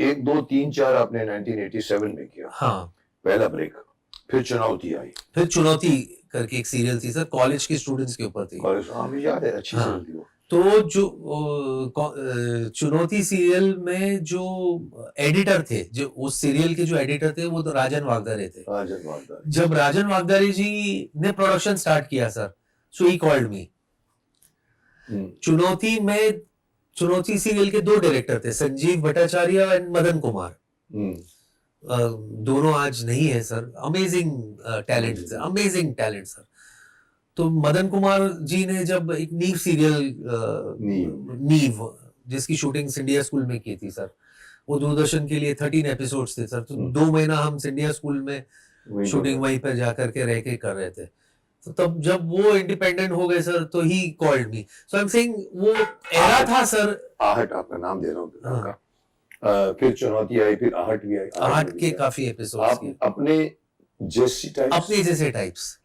एक दो तीन चार आपने 1987 में किया, हाँ पहला ब्रेक, फिर चुनौती आई, फिर चुनौती करके एक सीरियल थी सर, कॉलेज के स्टूडेंट्स के ऊपर थी। कॉलेज, हाँ मुझे याद है, अच्छी हाँ। सीरियल थी वो। तो चुनौती सीरियल में जो एडिटर थे, जो उस सीरियल के जो एडिटर थे, वो तो राजन वागदारे थे। राजन वागदारे। जब राजन वागदारे जी ने प्रोडक्शन स्टार्ट किया sir, so he called me. चुनौती सीरियल के 2 डायरेक्टर थे, संजीव भट्टाचार्य एंड मदन कुमार। दोनों आज नहीं है sir, amazing talent sir, amazing talent sir. तो मदन कुमार जी ने जब एक नीव सीरियल नीव जिसकी शूटिंग सिंडिया स्कूल में की थी सर, वो दूरदर्शन के लिए 13 एपिसोड्स थे सर। तो 2 महीना हम सिंडिया स्कूल में शूटिंग वहीं पर जाकर के रह के कर रहे थे। तो तब जब वो इंडिपेंडेंट हो गए सर, तो he called me. So I am saying वो एरा था सर। आहट आपका नाम दे रहा हूँ। फिर चुनौती आई, फिर आहट भी आई। आहट के काफी एपिसोड्स किए। अपने जैसे टाइप्स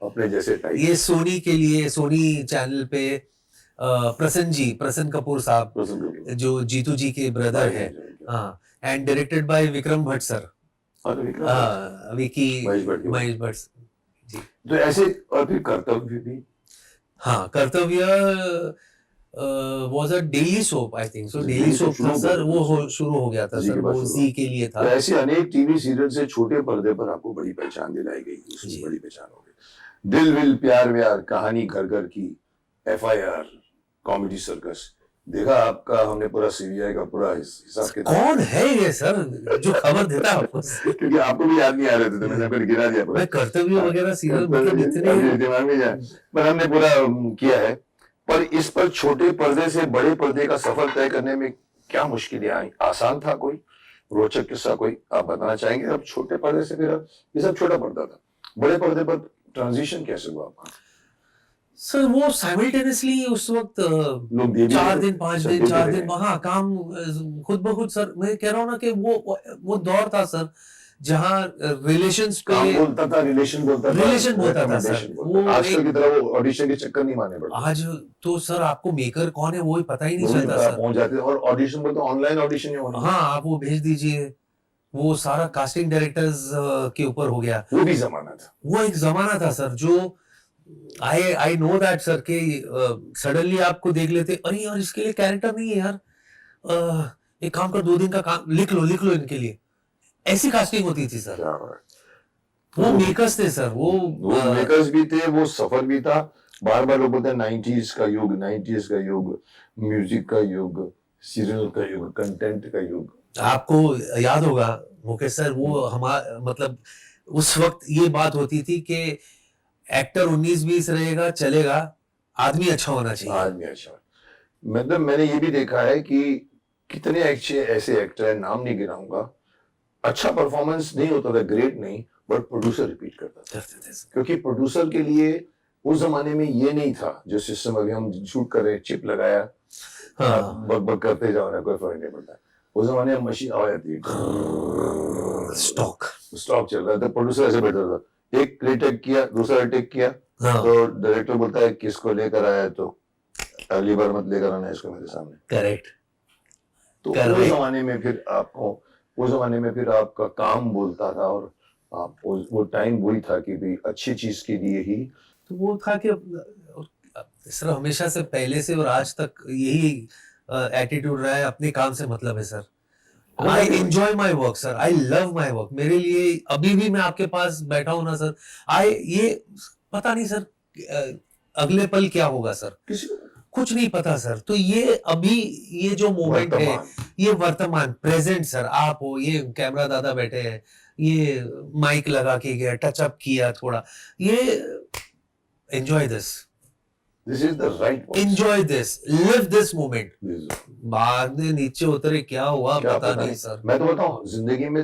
ये सोनी के लिए, सोनी चैनल पे प्रसन कपूर साहब, जो जीतू जी के ब्रदर है, and directed by Vikram Bhatt sir, Vicky Mahesh Bhatt ji. तो ऐसे, और फिर कर्तव्य भी। हाँ, कर्तव्य was a daily soap, I think so। Daily soap था सर, वो शुरू हो गया था सर, वो जी के लिए था। तो ऐसे अनेक टीवी सीरियल से छोटे पर्दे पर आपको बड़ी पहचान दिलाई गई, उसकी बड़ी पहचान हो गई। दिल विल प्यार व्यार, कहानी घर घर की, FIR, कॉमेडी सर्कस। देखा आपका हमने पूरा CBI का पूरा हिसाब किताब। कौन है ये सर जो खबर देता है आपको? क्योंकि आपको भी याद नहीं आ रहे थे, तो मैंने आपको गिरा दिया पूरा। कर्तव्य वगैरह सीरियल मतलब इतने दिमाग में जाए, पर हमने पूरा किया है। पर इस पर छोटे पर्दे से बड़े पर्दे का सफर तय करने में क्या मुश्किलें आई? आसान था कोई? रोचक किस्सा कोई आप बताना चाहेंगे? अब छोटे पर्दे से, फिर ये सब छोटा पर्दा था, बड़े पर्दे पर ट्रांजिशन कैसे हुआ आपका? सर वो साइमल्टेनियसली उस वक्त 4 दिन 5 दिन 4 दिन वहां काम खुद ब खुद सर। मैं कह रहा हूँ ना कि वो दौर था सर, जहाँ रिलेशंस पे बोलता था, रिलेशन बोलता था सर। वो आजकल की तरह वो ऑडिशन के चक्कर नहीं मारने पड़ते। आज तो सर आपको मेकर कौन है वो ही पता ही नहीं चलता सर, पहुंच जाते हैं। और ऑडिशन बोलते ऑनलाइन ऑडिशन ही होना। हाँ, आप वो भेज दीजिए, वो सारा कास्टिंग डायरेक्टर्स के ऊपर हो गया। वो भी जमाना था, वो एक जमाना था सर, जो आई नो दैट सर के सडनली आपको देख लेते, अरे यार इसके लिए कैरेक्टर नहीं है यार, एक काम कर, 2 दिन का काम लिख लो इनके लिए। ऐसी कास्टिंग होती थी सर। वो मेकर्स थे सर, वो मेकर्स भी थे, वो सफर भी था। बार बार लोग बोलते हैं 90s का युग, 90s का युग, म्यूजिक का युग, सीरियल का युग, कंटेंट का युग। आपको याद होगा मुकेश सर, वो हमारा मतलब उस वक्त ये बात होती थी कि एक्टर 19-20 रहेगा चलेगा, आदमी अच्छा होना चाहिए। आदमी अच्छा, मतलब मैंने ये भी देखा है कि कितने ऐसे एक्टर, नाम नहीं गिनाऊंगा, अच्छा परफॉर्मेंस नहीं होता था, ग्रेट नहीं, बट प्रोड्यूसर रिपीट करता था। क्योंकि प्रोड्यूसर के लिए उस जमाने में ये नहीं था जो सिस्टम अभी हम शूट कर रहे हैं, चिप लगाया, बग बग करते जाओ ना, कोई फर्क नहीं पड़ता। उस जमाने में मशीन आ जाती है, स्टॉक चल रहा था, प्रोड्यूसर ऐसे बैठा था, एक टेक किया, दूसरा टेक किया, तो डायरेक्टर बोलता है किसको लेकर आया, तो अगली बार मत लेकर आना इसको मेरे सामने। करेक्ट। तो उस जमाने में फिर आपका काम बोलता था, और आप वो टाइम वही था कि भाई अच्छी चीज के लिए ही। तो वो था कि सर हमेशा से पहले से और आज तक यही एटीट्यूड रहा है, अपने काम से मतलब है sir. I enjoy my work sir, I love my work। मेरे लिए अभी भी मैं आपके पास बैठा हूँ ना सर, ये पता नहीं सर अगले पल क्या होगा सर, कुछ नहीं पता सर। तो ये अभी ये जो मोमेंट है, ये वर्तमान प्रेजेंट सर, आप हो, ये कैमरा दादा बैठे हैं, ये माइक लगा के गया, टच अप किया थोड़ा, ये enjoy this, This is the right one. Enjoy this, live this moment। बाद में नीचे उतरे क्या हुआ पता नहीं सर। मैं तो बताऊं, जिंदगी में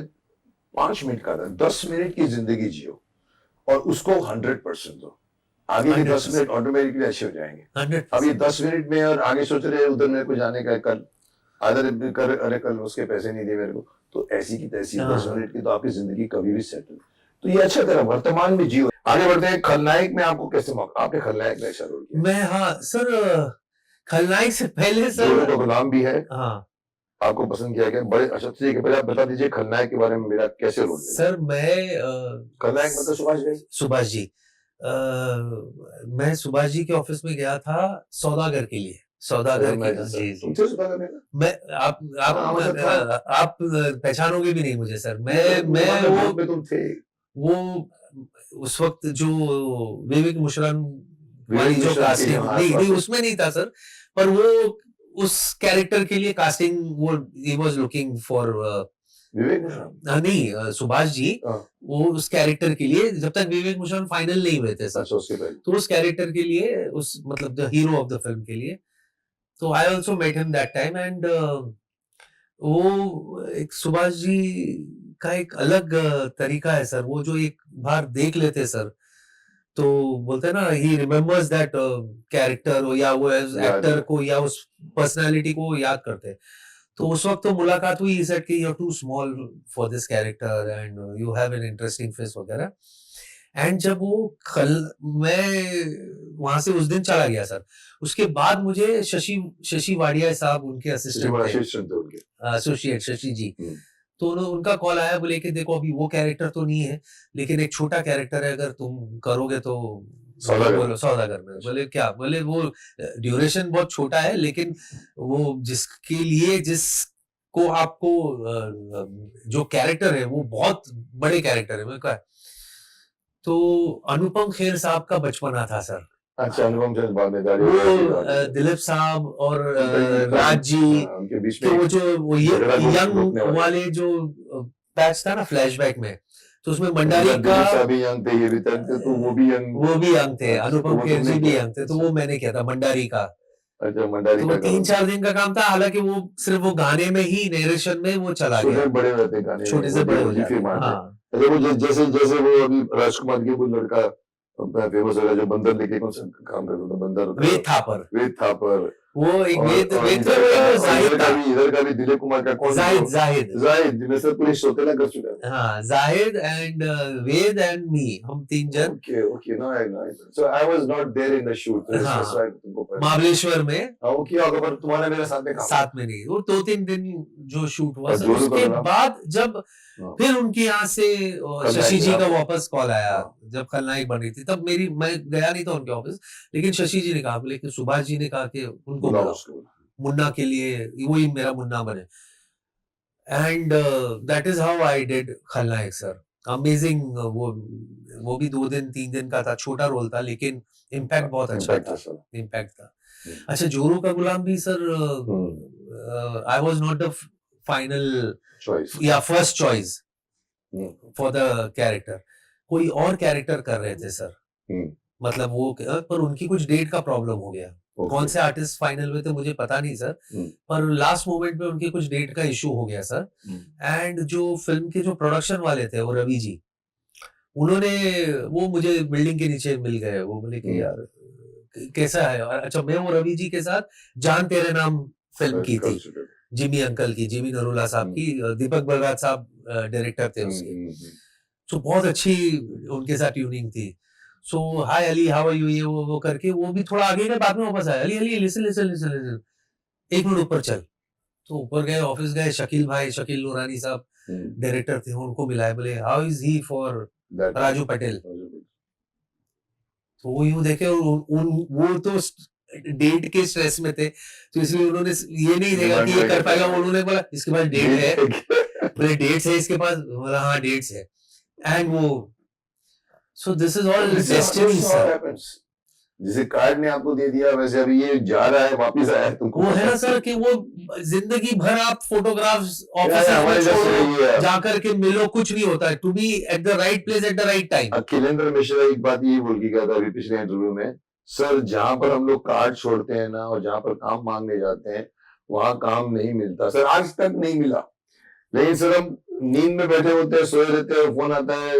5 मिनट का था, 10 मिनट की जिंदगी जियो और उसको 100% दो, आगे के 10 मिनट ऑटोमेटिकली अच्छे हो जाएंगे। अब ये 10 मिनट में और आगे सोच रहे उधर मेरे को जाने का, कल अरे कल उसके पैसे नहीं दिए मेरे को, तो ऐसी की तैसी 10 मिनट की तो आपकी जिंदगी कभी भी सेटल। तो ये अच्छा तरह वर्तमान में जियो। आगे बढ़ते हैं, खलनायक में आपको कैसे मौका, आपने खलनायक में अच्छा रोल किया। मैं हाँ सर, खलनायक से पहले सर तो गुलाम भी है, हाँ आपको पसंद किया गया? बड़े अच्छा ठीक है, पहले आप बता दीजिए खलनायक के बारे में, मेरा कैसे रोल है? सर मैं खलनायक मतलब सुभाष घई? सुभाष जी, मैं सुभाष जी के ऑफिस में गया था सौदागर के लिए, सौदागर की, जी तुम जी। थे सुधाकर में? मैं हाँ, मतलब था। आप पहचानोगे भी नहीं मुझे सर। मैं मतलब वो ग्रुप में तुम थे। वो उस वक्त जो विवेक मुशरन वाली विवेक जो मिश्रा के कास्टिंग, हाँ, नहीं नहीं आसपास उसमें नहीं था सर, पर वो उस कैरेक्टर के लिए कास्टिंग, वो ही वाज लुकिंग फॉर, विवेक मिश्रा। नहीं सुभाष जी, हाँ, वो उस कैरेक्टर के लिए जब तक विवेक मुशरन फाइनल नहीं हुए थे सर, अच्छा उसके पहले। तो उस कैरेक्टर के लिए, उस मतलब the hero of the film के लिए, तो I also met him that time and वो एक सुभाष जी का एक अलग तरीका है सर, वो जो एक बार देख लेते सर, तो बोलते हैं ना, ही रिमेम्बर्स दैट कैरेक्टर, या वो याद एक्टर है। को या उस पर्सनालिटी को वो याद करते हैं। तो उस वक्त तो मुलाकात हुई, ही सेड कि you are too small for this character and you have an interesting face वगैरह। एंड जब वो खल मैं वहां से उस दिन चला गया सर, उसके बाद मुझे शशि शशि वाडिया साहब उनके शशि असिस्टेंट बड़ा थे, असिस्टेंट थे उनके। एसोसिएट शशि जी। हम्म, तो उनका कॉल आया, बोले कि देखो अभी वो कैरेक्टर तो नहीं है, लेकिन एक छोटा कैरेक्टर है, अगर तुम करोगे तो सौदागर में। बोलो सौदागर में। बोले क्या? बोले वो ड्यूरेशन बहुत छोटा है, लेकिन वो जिसके लिए, जिसको आपको जो कैरेक्टर है वो बहुत बड़े कैरेक्टर है। मैंने कहा, तो अनुपम खेर साहब का बचपना था सर, अच्छा अनुपम चंद्र बाद में दाढ़ी वो वगैरह की बात है। दिलीप साहब और उनका ये राज जी उनके बीच के में वो जो वो ये झगड़ा रुकने यंग वाला। वाले जो पैच था ना फ्लैशबैक में, तो उसमें उनका भंडारी दिलीप का, साहब भी यंग थे, ये भी यंग थे, तो वो भी यंग। वो भी यंग थे, अच्छा, तो अनुपम वो खेर तुमने जी भी किया? यंग थे, तो वो मैंने किया था भंडारी का। अच्छा भंडारी तो वो का करो। 3-4 दिन का काम था, हालांकि वो सिर्फ वो गाने में ही, नरेशन में वो चला छोटे गया, बड़े हो जाते हैं गाने, छोटे से वो बड़े हो भी जाते फिर हैं। मानते हैं। हाँ, अच्छा वो जैसे जैसे वो अभी राजकुमार के कोई लड़का फेमस हो गया जो बंदर लेके कौन सा काम करता था, बंदर वेद थापर, वेद थापर। वो एक वेद और वेद थे, इधर का वो और जाहिद था, इधर का भी दिलीप कुमार का कौन जाहिद जो जाहिद जाहिद जिन्हें सब पुलिस सौतेला कर चुका है। हाँ, Zahid and Ved and me, हम 3 जन। Okay okay no I know. So I was not there in the shoot, तो हाँ, that's why तुमको पता। महाबलेश्वर में हाँ वो किया होगा, पर तुम्हारा मेरे साथ में काम साथ में नहीं, वो 2-3 दिन जो शूट हुआ और सर, जोरू का उसके मिला? बाद जब हाँ, फिर उनके यहाँ से खलनायक शशि जी में का आपको? वापस कॉल आया, हाँ, जब खलनायक बन रही थी, तब मैं गया नहीं था उनके ऑफिस, लेकिन शशि जी ने कहा, बोले कि सुभाष जी ने कहा कि उनको बुलाओ बुलाओ, उसको। मुन्ना के लिए, वही मेरा मुन्ना बने। And that is how I did खलनायक सर। अमेजिंग, वो भी 2 दिन 3 दिन का था, छोटा रोल था, लेकिन इम्पैक्ट बहुत अच्छा इम्पैक्ट है था, सर। इम्पैक्ट था। हम्म, अच्छा, जोरू का गुलाम भी sir, hmm, I was not the final choice. या first choice hmm, for the character, कोई और कैरेक्टर कर रहे थे सर, हम्म, मतलब वो पर उनकी कुछ डेट का प्रॉब्लम हो गया। कौन ओके। से आर्टिस्ट फाइनल हुए थे मुझे पता नहीं सर, हम्म, पर लास्ट मोमेंट में उनकी कुछ डेट का इशू हो गया सर। हम्म, एंड जो फिल्म के जो प्रोडक्शन वाले थे, वो रवि जी, उन्होंने, वो मुझे बिल्डिंग के नीचे मिल गए, वो बोले कि यार कैसा है, और अच्छा, मैं वो रवि जी के साथ जान तेरे नाम फिल्म की कर थी, चुके थे। जिमी अंकल की, जिमी नरूला साहब की, दीपक बलराज साहब डायरेक्टर थे उसके। हम्म। तो बहुत अच्छी उनके साथ ट्यूनिंग थी। सो हाय अली, हाउ आर यू, ये वो करके, वो भी थोड़ा आगे गए, बाद में वापस आया, Ali Ali listen listen listen listen, 1 minute ऊपर चल। तो ऊपर गए, ऑफिस गए, शकील भाई, शकील नूरानी साहब डायरेक्टर थे, उनको मिलाए, बोले how is he for Raju Patel. तो वो यूं देखे, और वो तो डेट के स्ट्रेस में थे, तो इसलिए उन्होंने ये नहीं देखा कि ये कर पाएगा, उन्होंने बोला इसके पास डेट है, बोले डेट्स है इसके पास, बोला हाँ डेट्स है, एंड वो, so this is all destiny sir. जिसे कार्ड ने आपको दे दिया, वैसे अभी ये जा रहा है, वापिस आया है, तुमको वो है पता ना सर कि वो जिंदगी भर आप फोटोग्राफ्स ऑफिस हमारे में जैसे छोड़ो, यही है। जाकर के मिलो, कुछ नहीं होता है, to be at the right place at the right time. Akhilendra Mishra एक बात ये बोल के गया था अभी पिछले इंटरव्यू में, सर जहां पर हम लोग कार्ड छोड़ते हैं ना, और जहां पर काम मांगने जाते हैं, वहां काम नहीं मिलता सर, आज तक नहीं मिला। लेकिन सर हम नींद में बैठे होते हैं, सोए रहते हैं, फोन आता है,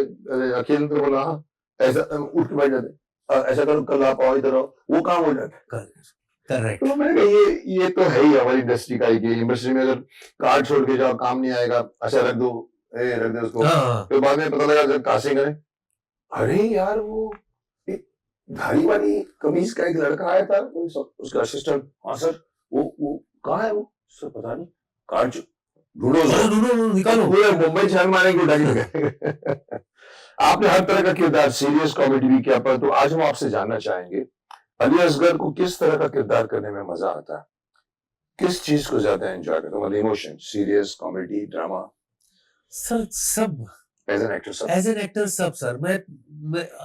अखिलेंद्र बोला हाँ, ऐसा उठ के बैठ जाते, ऐसा करो, कल आप आओ, इधर आओ, वो काम हो जाता है। करेक्ट। तो मैंने कहा ये तो है ही हमारी इंडस्ट्री का, इंडस्ट्री में अगर कार्ड छोड़ के जाओ, काम नहीं आएगा, अच्छा रख दो, रख दे उसको, फिर बाद में पता लगा जब कास्टिंग करें, अरे यार वो एक धारी वाली कमीज का एक लड़का आया था, उसका असिस्टेंट, हाँ सर वो कहाँ है वो, सर पता नहीं, कार्ड ढूंढो ढूंढो निकालो। पूरे मुंबई छान मारेंगे उठा के। आपने हर तरह का किरदार, सीरियस कॉमेडी भी किया, पर तो आज हम आपसे जानना चाहेंगे अली असगर को किस तरह का किरदार करने में मजा आता है, किस चीज को ज्यादा एंजॉय करते हो, मतलब emotion, serious comedy, drama, sir सब एज एन एक्टर सब? एज एन एक्टर सब सर। मैं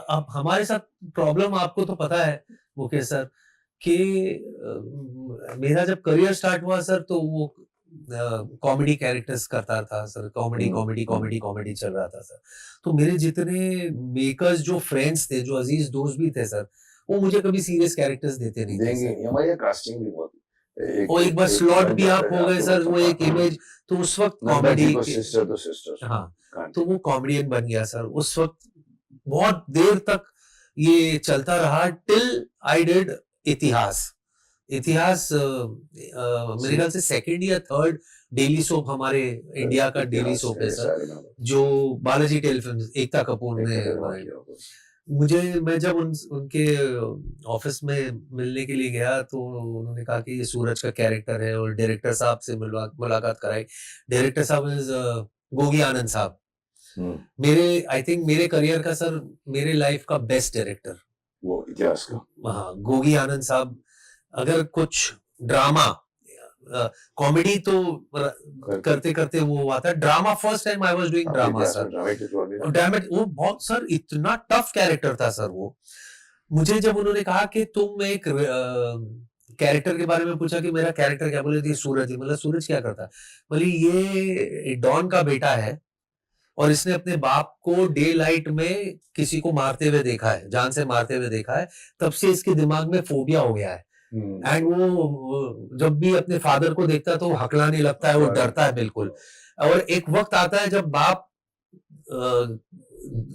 अब हमारे साथ प्रॉब्लम आपको तो पता है मुकेश सर कि मेरा जब करियर स्टार्ट हुआ सर तो वो कॉमेडी कैरेक्टर्स करता था sir, comedy comedy comedy comedy चल रहा था सर। तो मेरे जितने मेकर्स जो फ्रेंड्स थे, जो अजीज दोस्त भी थे सर, वो मुझे कभी सीरियस कैरेक्टर्स देते नहीं थे देंगे सर। नहीं, हमारी यहाँ कास्टिंग भी बहुत वो एक बार स्लॉट भी आप हो गए सर, वो एक इमेज, तो उस वक्त कॉमेडी सिस्टर तो सिस्टर, हाँ, तो वो कॉमेडियन बन गया सर। उस वक्त बहुत देर तक ये चलता रहा टिल आई डिड इतिहास। इतिहास मेरे ख्याल से सेकंड या थर्ड डेली सोप हमारे इंडिया का डेली सोप है सर, जो बालाजी टेलीफिल्म एकता कपूर ने बनाई। मैं जब उनके ऑफिस में मिलने के लिए गया तो उन्होंने कहा कि ये सूरज का कैरेक्टर है, और डायरेक्टर साहब से मुलाकात कराई। डायरेक्टर साहब इज गोगी आनंद साहब, मेरे आई थिंक मेरे करियर का सर, मेरे लाइफ का बेस्ट डायरेक्टर वो इतिहास का। हाँ, गोगी आनंद साहब। अगर कुछ ड्रामा, कॉमेडी तो करते करते वो हुआ था, drama first time I was doing drama sir. Dramatic वो बहुत सर, इतना टफ कैरेक्टर था सर वो। मुझे जब उन्होंने कहा कि तुम एक कैरेक्टर के बारे में पूछा कि मेरा कैरेक्टर क्या, बोले थी सूरज। मतलब सूरज क्या करता है? बोले ये डॉन का बेटा है और इसने अपने बाप को डे लाइट में किसी को मारते हुए देखा है, जान से मारते हुए देखा है, तब से इसके दिमाग में फोबिया हो गया है। एंड वो जब भी अपने फादर को देखता है तो वो हकलाने लगता है, वो डरता है बिल्कुल। और एक वक्त आता है जब बाप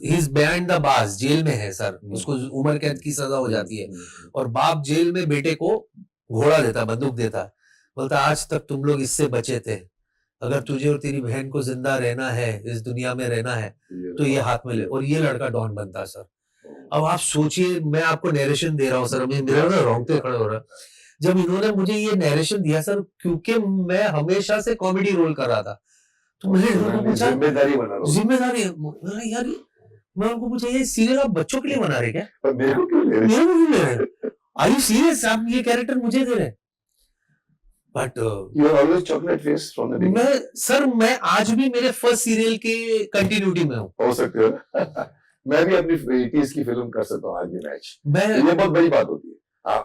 is behind the bars, jail में है सर, उसको उम्र कैद की सजा हो जाती है, और बाप जेल में बेटे को घोड़ा देता, बंदूक देता, बोलता आज तक तुम लोग इससे बचे थे, अगर तुझे और तेरी बहन को जिंदा रहना है, इस दुनिया में रहना है, तो ये हाथ में ले। और ये लड़का डॉन बनता सर। अब आप सोचिए, मैं आपको नरेशन दे रहा हूँ सर, अभी मेरा ना रोंगटे खड़े हो रहा है जब इन्होंने मुझे ये नरेशन दिया सर, क्योंकि मैं हमेशा से कॉमेडी रोल कर रहा था। तो मैंने उनको पूछा, जिम्मेदारी यार, मैं उनको पूछा ये सीरियल आप बच्चों के लिए बना रहे क्या? मेरे को क्यों ले रहे? Are you serious? आप ये कैरेक्टर मुझे दे रहे? But you are always chocolate face from the beginning. मैं आज भी मेरे फर्स्ट सीरियल के कंटिन्यूटी में हूँ। हो सकते हो। मैं भी अपनी 80s की फिल्म कर सकता हूँ आज भी मैच। ये बहुत बड़ी बात होती है।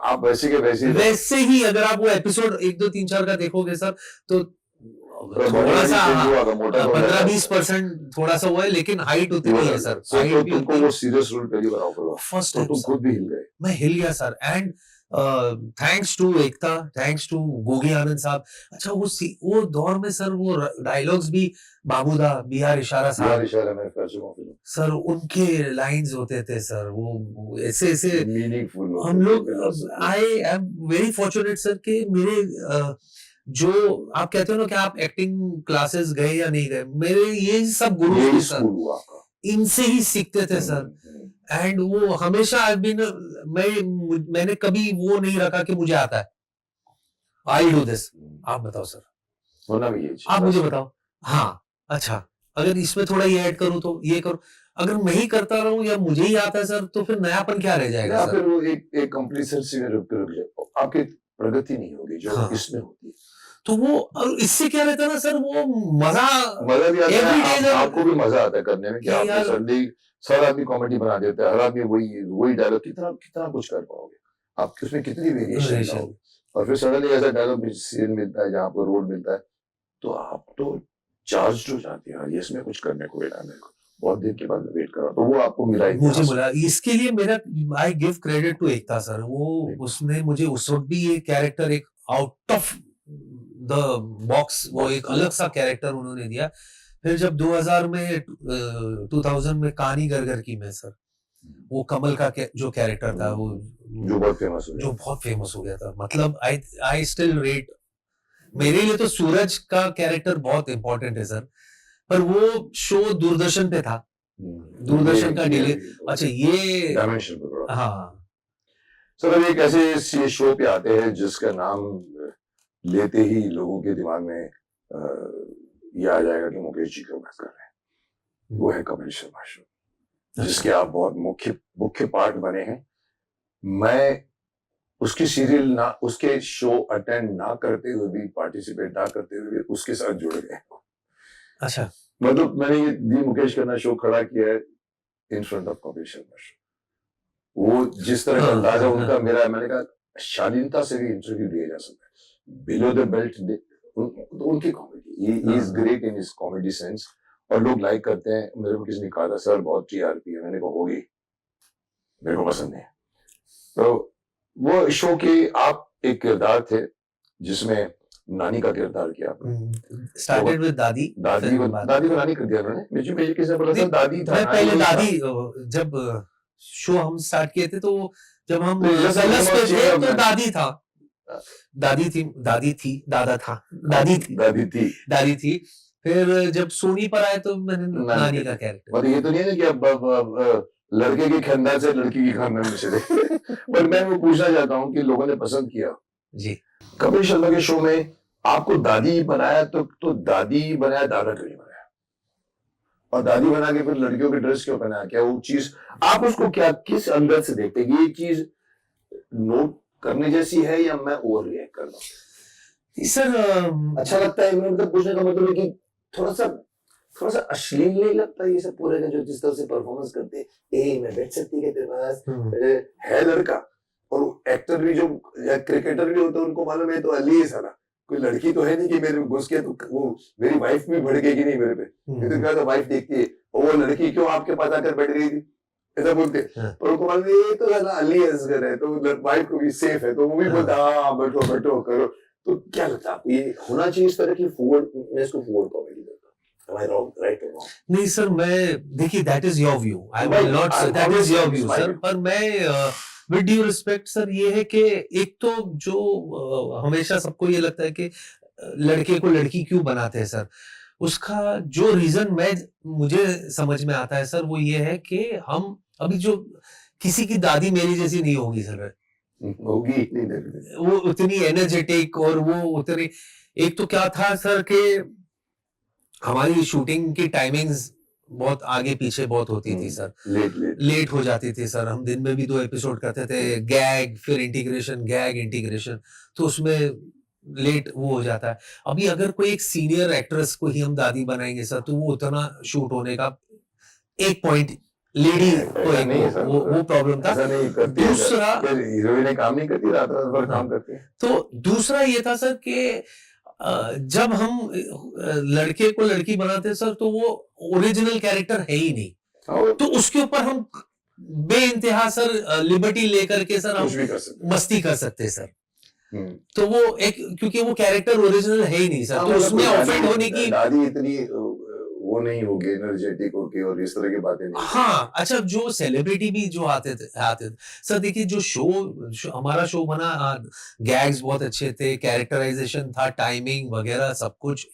आप वैसे के वैसे ही अगर आप वो एपिसोड 1, 2, 3, 4 का देखोगे सर, तो थोड़ा सा 15-20% थोड़ा सा हुआ है, लेकिन हाइट उतनी है सर। तो तुमको वो सीरियस रोल पहली बार ऑफर हुआ, फर्स्ट तो तुम खुद भी हिल गए। मैं हिल गया sir. And thanks to Ekta, thanks to Gogi Anand साहब। अच्छा वो दौर में सर वो डायलॉग्स भी बाबूदा, बिहार इशारा साहब सर, उनके लाइंस होते थे सर, वो ऐसे ऐसे मीनिंगफुल। हम लोग, I am very fortunate sir कि मेरे जो आप कहते हो ना कि आप एक्टिंग क्लासेस गए या नहीं गए, मेरे ये सब गुरु थे सर, इनसे ही सीखते थे सर। एंड वो हमेशा मैंने कभी वो नहीं रखा कि मुझे आता है, आई डू दिस। आप बताओ सर, होना भी ये, आप मुझे बताओ। हाँ, अच्छा, अगर इसमें थोड़ा ये ऐड करूं तो ये करूं, अगर मैं ही करता रहूं या मुझे ही आता है सर, तो फिर नयापन क्या रह जाएगा सर? फिर वो एक कंप्लीसेंसी में रुक जाए, आपकी प्रगति नहीं होगी जो इसमें होती है। तो वो, और इससे क्या रहता है ना सर, वो मजा भी आता है, आपको भी मजा आता है करने में, कि आप सडनली सर आदमी कॉमेडी बना देता है, हर आदमी वही डायलॉग, कितना कुछ कर पाओगे आप, उसमें कितनी वेरिएशन होगी। और फिर सडनली ऐसा डायलॉग सीन मिलता है जहाँ आपको रोल मिलता है, तो आप तो चार्ज हो जाते हैं, ये इसमें कुछ करने को मिला, मेरे को बहुत देर के बाद वेट कर रहा, तो वो आपको मिला ही। मुझे मिला, इसके लिए मेरा I give credit to Ekta sir. वो उसने मुझे उस वक्त भी ये कैरेक्टर एक आउट ऑफ द बॉक्स, वो एक अलग सा कैरेक्टर उन्होंने दिया। फिर जब 2000 में कहानी घर की में सर, वो कमल का जो कैरेक्टर था, वो जो बहुत फेमस हो गया था। मतलब आई स्टिल रेट, मेरे लिए तो सूरज का कैरेक्टर बहुत इंपॉर्टेंट है सर, पर वो शो दूरदर्शन पे था, दूरदर्शन का डेली। अच्छा, ये हाँ सर, अब एक ऐसे शो पे आते हैं जिसका नाम लेते ही लोगों के दिमाग में ये आ जाएगा कि मुकेश जी क्यों बात कर रहे हैं। वो है कपिल शर्मा शो, जिसके आप बहुत मुख्य पार्ट बने हैं। मैं उसकी सीरियल ना, उसके शो अटेंड ना करते हुए भी, पार्टिसिपेट ना करते हुए भी उसके साथ जुड़ गए। अच्छा, मतलब मैंने ये दी मुकेश खन्ना शो खड़ा किया है in front of Kapil Sharma show. वो जिस तरह का हाँ, अंदाजा हाँ, उनका, हाँ। मेरा, मैंने कहा शालीनता से भी इंटरव्यू लिया जा सकता है। बिलो द बेल्ट उनकी comedy, he is great in his comedy sense, और लोग लाइक करते हैं। मेरे को किसी ने कहा था सर बहुत टीआरपी है, मैंने कहा होगी, मेरे को पसंद है। तो वो शो के आप एक किरदार थे जिसमें नानी का किरदार किया आपने। स्टार्टेड विद दादी, दादी को नानी कर दिया उन्होंने। मुझे किसी ने बोला था दादी था, मैं नानी पहले नहीं था। दादी, जब शो हम स्टार्ट किए थे तो जब हम तो जैसे कलर्स पे Famous थे Channel तो में- दादी था, दादी थी, दादा था, दादी थी। फिर जब सोनी पर आए तो मैंने नानी का कैरेक्टर। मतलब ये तो नहीं है ना कि अब लड़के के खानदान से लड़की के खानदान में चले। पर मैं वो पूछना चाहता हूँ कि लोगों ने पसंद किया जी। कपिल शर्मा के शो में आपको दादी बनाया, तो दादी बनाया, दादा क्यों नहीं बनाया? और दादी बना के फिर लड़कियों के ड्रेस क्यों पहनाया? क्या वो चीज आप उसको क्या किस अंदर से देखते हैं? ये चीज नोट करने जैसी है या मैं ओवर रिएक्ट कर रहा हूँ? सर अच्छा लगता है, मतलब पूछने का मतलब है कि थोड़ा सा अश्लील नहीं लगता ये सब पूरे का, जो जिस तरह से परफॉर्मेंस करते हैं? ए मैं बैठ सकती है तेरे पास, है लड़का, और एक्टर भी जो या क्रिकेटर भी होते हैं उनको मालूम है तो अली है सारा, कोई लड़की तो है नहीं कि मेरे घुस के तो वो मेरी वाइफ भी भड़केगी नहीं मेरे पे। इधर क्या तो वाइफ देखती है और वो लड़की क्यों आपके पास आकर बैठ गई थी, ऐसा बोलते हैं। पर उनको मालूम है ये तो साला अली असगर है, तो वाइफ को भी सेफ है, तो वो भी बोलता हाँ बैठो बैठो करो। तो क्या लगता है आपको ये होना चाहिए इस तरह की फॉरवर्ड, मैं इसको फॉरवर्ड कॉमेडी देता हूं? Am I wrong? Right or wrong? नहीं सर, मैं देखिए that is your view, I will not say that is your view sir, पर मैं विद ड्यू रिस्पेक्ट सर ये है कि एक तो जो हमेशा सबको ये लगता है कि लड़के को लड़की क्यों बनाते हैं सर, उसका जो रीजन मुझे समझ में आता है सर वो ये है कि हम अभी जो किसी की दादी मेरी जैसी नहीं होगी सर, होगी नहीं definitely। वो उतनी एनर्जेटिक और वो उतनी, एक तो क्या था सर कि हमारी शूटिंग की टाइमिंग्स बहुत आगे पीछे बहुत होती थी सर, लेट हो जाती थी सर। हम दिन में भी 2 एपिसोड करते थे, गैग फिर इंटीग्रेशन, तो उसमें लेट वो हो जाता है। अभी अगर कोई एक सीनियर एक्ट्रेस को ही हम दादी बनाएंगे सर तो वो उतना शूट होने का एक पॉइंट लेडी को ऐसा नहीं है एक सर, वो प्रॉब्लम था। ऐसा नहीं करती है सर। दूसरा हीरोइनें काम नहीं करती, रात रात भर काम करती है। तो दूसरा ये था सर कि जब हम लड़के को लड़की बनाते हैं सर तो वो ओरिजिनल कैरेक्टर है ही नहीं, और तो उसके ऊपर हम बेइंतहा सर लिबर्टी लेकर के सर कुछ हम भी कर सकते हैं। मस्ती कर सकते हैं सर। हम्म। तो वो एक, क्योंकि वो कैरेक्टर ओरिजिनल है ही नहीं सर, हाँ, तो मतलब उसमें कोई ऑफेंड होने की दादी इतनी वो नहीं होगी, एनर्जेटिक होगी और इस तरह की बातें नहीं। हाँ। अच्छा, जो सेलिब्रिटी भी जो आते थे सर, देखिए जो हमारा शो बना, गैग्स बहुत अच्छे थे, कैरेक्टराइजेशन था, टाइमिंग वगैरह सब कुछ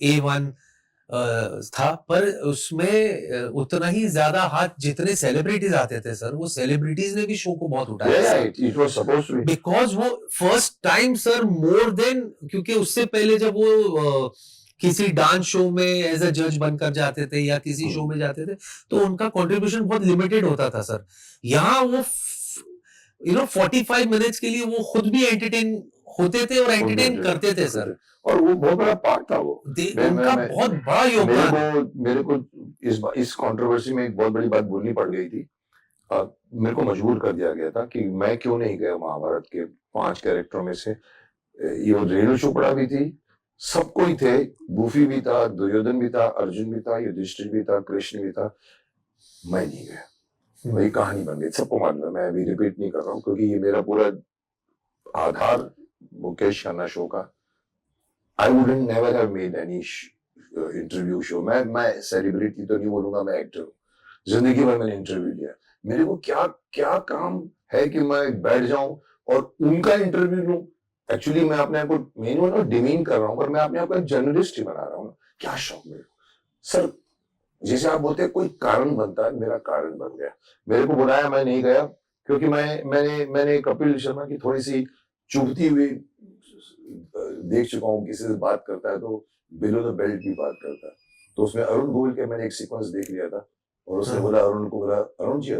A1 था, पर उसमें उतना ही ज्यादा हाथ जितने सेलिब्रिटीज आते थे सर, वो सेलिब्रिटीज ने भी शो को बहुत उठाया sir, it was supposed to be, because वो first time sir more than, क्योंकि उससे पहले जब वो किसी डांस शो में एज अ जज बनकर जाते थे या किसी शो में जाते थे तो उनका कंट्रीब्यूशन बहुत लिमिटेड होता था सर। यहाँ वो 45 मिनट्स के लिए वो खुद भी एंटरटेन होते थे और एंटरटेन करते थे सर, और वो बहुत बड़ा पार्ट था वो। उनका बहुत बड़ा योगदान है। मेरे को इस कंट्रोवर्सी में एक बहुत बड़ी बात बोलनी पड़ गई थी। मेरे को मजबूर कर दिया गया था कि मैं क्यों नहीं गया महाभारत के 5 कैरेक्टरों में से। ये रेणु चोपड़ा भी थी, सब कोई थे, गुफी भी था, दुर्योधन भी था, अर्जुन भी था, युधिष्ठिर भी था, कृष्ण भी था, मैं नहीं गया। वही कहानी बन गई, सबको मालूम है, मैं अभी रिपीट नहीं कर रहा हूँ क्योंकि ये मेरा पूरा आधार मुकेश खन्ना शो का। I wouldn't never have made any interview show. मैं सेलिब्रिटी तो नहीं बोलूंगा, मैं एक्टर हूँ, जिंदगी भर मैंने इंटरव्यू लिया। मेरे को क्या क्या काम है कि मैं बैठ जाऊं और उनका इंटरव्यू लूं? एक्चुअली मैं अपने आप को मेन डिमीन कर रहा हूं, पर मैं अपने आप को एक जर्नलिस्ट ही बना रहा हूं। क्या शौक मेरे को सर, जैसे आप बोलते हैं कोई कारण बनता है, मेरा कारण बन गया। मेरे को बुलाया, मैं नहीं गया क्योंकि मैंने कपिल शर्मा की थोड़ी सी चुभती हुई देख चुका हूँ, किसी से बात करता है तो बिलो द बेल्ट की बात करता है। तो उसमें अरुण गोविल के मैंने एक सीक्वेंस देख लिया था और उसने हाँ। बोला, अरुण को बोला, अरुण जी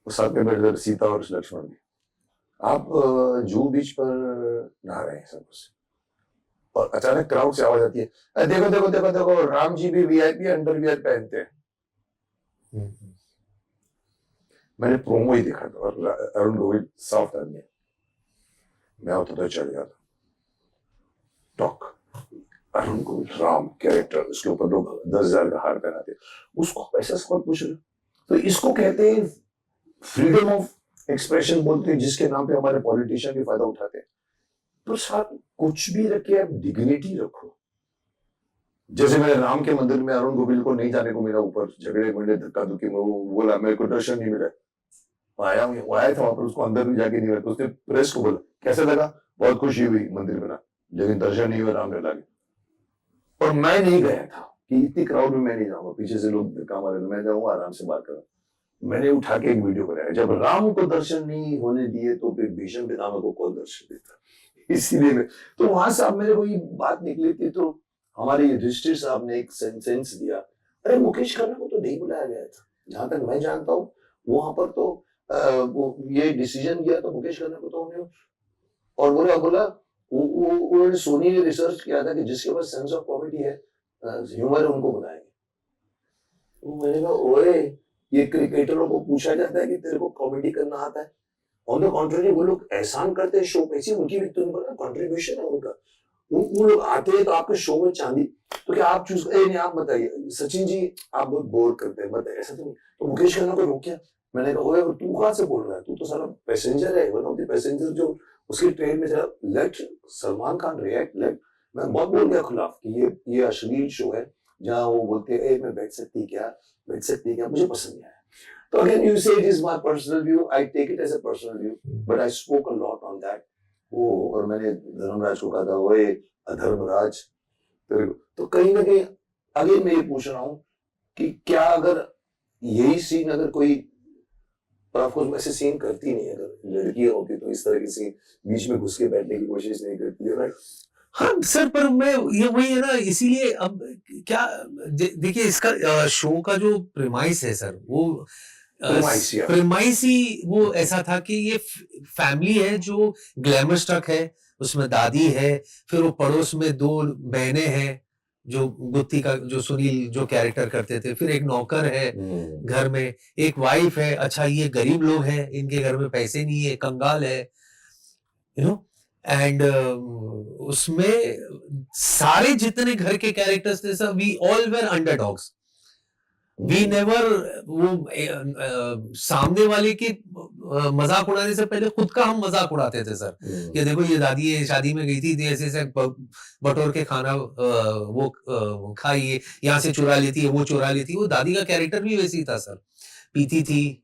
वो साथ में बैठे थे सीता और लक्ष्मण भी, आप जुहू बीच पर नहा रहे हैं सब कुछ, और अचानक क्राउड से आवाज आती है, देखो देखो देखो देखो, राम जी भी वीआईपी अंडरवियर पहनते हैं। मैंने प्रोमो ही देखा था और अरुण गोविल सॉफ्ट आदमी है, मैं होता तो चल जाता। टॉक अरुण गोविल राम कैरेक्टर, उसके ऊपर लोग 10,000 का हार पहनाते हैं, उसको पैसा सवाल पूछ रहे। तो इसको कहते हैं फ्रीडम ऑफ एक्सप्रेशन, बोलते हैं जिसके नाम पे हमारे पॉलिटिशियन भी फायदा उठाते हैं। तो साथ कुछ भी रखे, आप डिग्निटी रखो। जैसे मैंने राम के मंदिर में अरुण गोविल को नहीं जाने को मिला, ऊपर झगड़े मंडे धक्का धुक्की में, वो बोला मेरे को दर्शन नहीं मिला, आया हूँ, वो आया था वहां पर, उसको अंदर भी जाके नहीं मिला। तो उसने प्रेस को बोला कैसे लगा, बहुत खुशी हुई मंदिर में ना, लेकिन दर्शन नहीं हुआ राम लला के। और मैं नहीं गया था कि इतनी क्राउड में मैं नहीं जाऊंगा, पीछे से लोग धक्का मारे, मैं जाऊंगा आराम से बात करूँ। मैंने उठा के एक वीडियो बनाया, जब राम को दर्शन नहीं होने दिए तो फिर भीष्म पितामह को कौन दर्शन देता। इसीलिए मैं, तो वहां से आप मेरे को ये बात निकली थी, तो हमारे युधिष्ठिर साहब ने एक सेंस दिया, अरे मुकेश खन्ना को तो नहीं बुलाया गया था, जहां तक मैं जानता हूँ वहां पर तो वो ये डिसीजन किया तो मुकेश खन्ना को तो उन्होंने, और बोला उन्होंने, सोनी ने रिसर्च किया था कि जिसके पास सेंस ऑफ कॉमेडी है, ह्यूमर है, उनको बुलाएंगे। तो मैंने कहा ओए, ये क्रिकेटरों को पूछा जाता है कि तेरे को कॉमेडी करना आता है? ऑन द कॉन्ट्ररी वो लोग एहसान करते हैं शो पे, इसी उनकी भी तो कंट्रीब्यूशन है उनका। वो लोग आते हैं तो आपके शो में चांदी, तो क्या आप चूज, नहीं आप बताइए सचिन जी, आप बहुत बोर करते हैं, बताइए ऐसा तो नहीं। तो मुकेश खन्ना को रोक, मैंने कहा ओए तू कहाँ से बोल रहा है, तू तो सारा पैसेंजर है, वन ऑफ द पैसेंजर जो उसकी ट्रेन में चला। Late Salman Khan react, late. मैं बहुत बोल गया खिलाफ कि ये अश्लील शो है, जहाँ वो बोलते हैं मैं बैठ सकती क्या, मुझे पसंद नहीं आया। तो again you say it is my personal view, I take it as a personal view, but I spoke a lot on that. वो, और मैंने धर्मराज को कहा था, ओए अधर्मराज तेरे को, तो कहीं ना कहीं अगेन मैं ये पूछ रहा हूँ कि क्या अगर यही सीन अगर कोई, पर ऑफकोर्स वैसे सीन करती नहीं, अगर लड़कियां होती तो इस तरह की सीन बीच में घुस के बैठने की कोशिश नहीं करती है, राइट? हाँ सर, पर मैं ये वही है ना, इसीलिए अब क्या देखिए, इसका शो का जो प्रेमाइस है सर, वो प्रेमाइस ही वो ऐसा था कि ये फैमिली है जो ग्लैमर स्टक है, उसमें दादी है, फिर वो पड़ोस में 2 बहनें हैं, जो गुत्ती का जो सुनील जो कैरेक्टर करते थे, फिर एक नौकर है घर में, एक वाइफ है। अच्छा ये गरीब लोग हैं, इनके घर में पैसे नहीं है, कंगाल है, यू नो। एंड उसमें सारे जितने घर के कैरेक्टर्स थे sir, we all were underdogs. We never वो सामने वाले के मजाक उड़ाने से पहले खुद का हम मजाक उड़ाते थे सर, कि देखो ये दादी है, शादी में गई थी, ऐसे ऐसे बटोर के खाना वो खाई, यहाँ से चुरा लेती है, वो चुरा लेती है। वो दादी का कैरेक्टर भी वैसी था सर, पीती थी,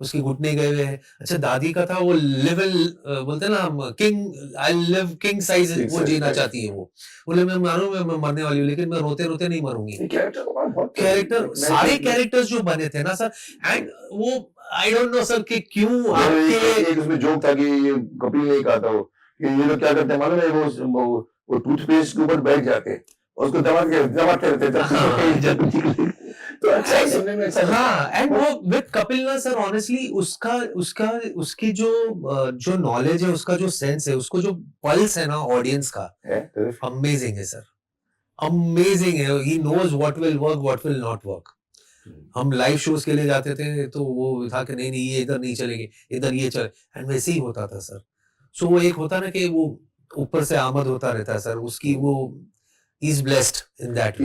उसके घुटने गए हुए हैं। अच्छा दादी का था वो लेवल, बोलते हैं ना हम, king, I live king size, वो जीना चाहती है वो। बोले मैं मारू, मैं मरने वाली हूँ, लेकिन मैं रोते रोते नहीं मरूंगी। कैरेक्टर, सारे कैरेक्टर्स जो बने थे ना सर, एंड वो आई डोंट नो सर कि क्यों आपके एक उसमें जोक था कि कपिल ने कहा था वो कि ये लोग क्या करते हैं मालूम है, वो टूथपेस्ट के ऊपर बैठ जाते हैं और उसको दबाते रहते हैं। तो अच्छा है सुनने में, अच्छा। हाँ, एंड वो विद कपिल ना सर, ऑनेस्टली उसकी जो नॉलेज है, उसका जो सेंस है, उसको जो पल्स है ना ऑडियंस का, अमेजिंग है सर, अमेजिंग है। He knows what will work, what will not work. हम लाइव शोज के लिए जाते थे तो वो था कि नहीं ये इधर नहीं चलेगी, इधर ये चले, एंड वैसे ही होता था सर। सो वो एक होता ना कि वो ऊपर से आमद होता रहता है सर, उसकी वो, he is blessed in that way.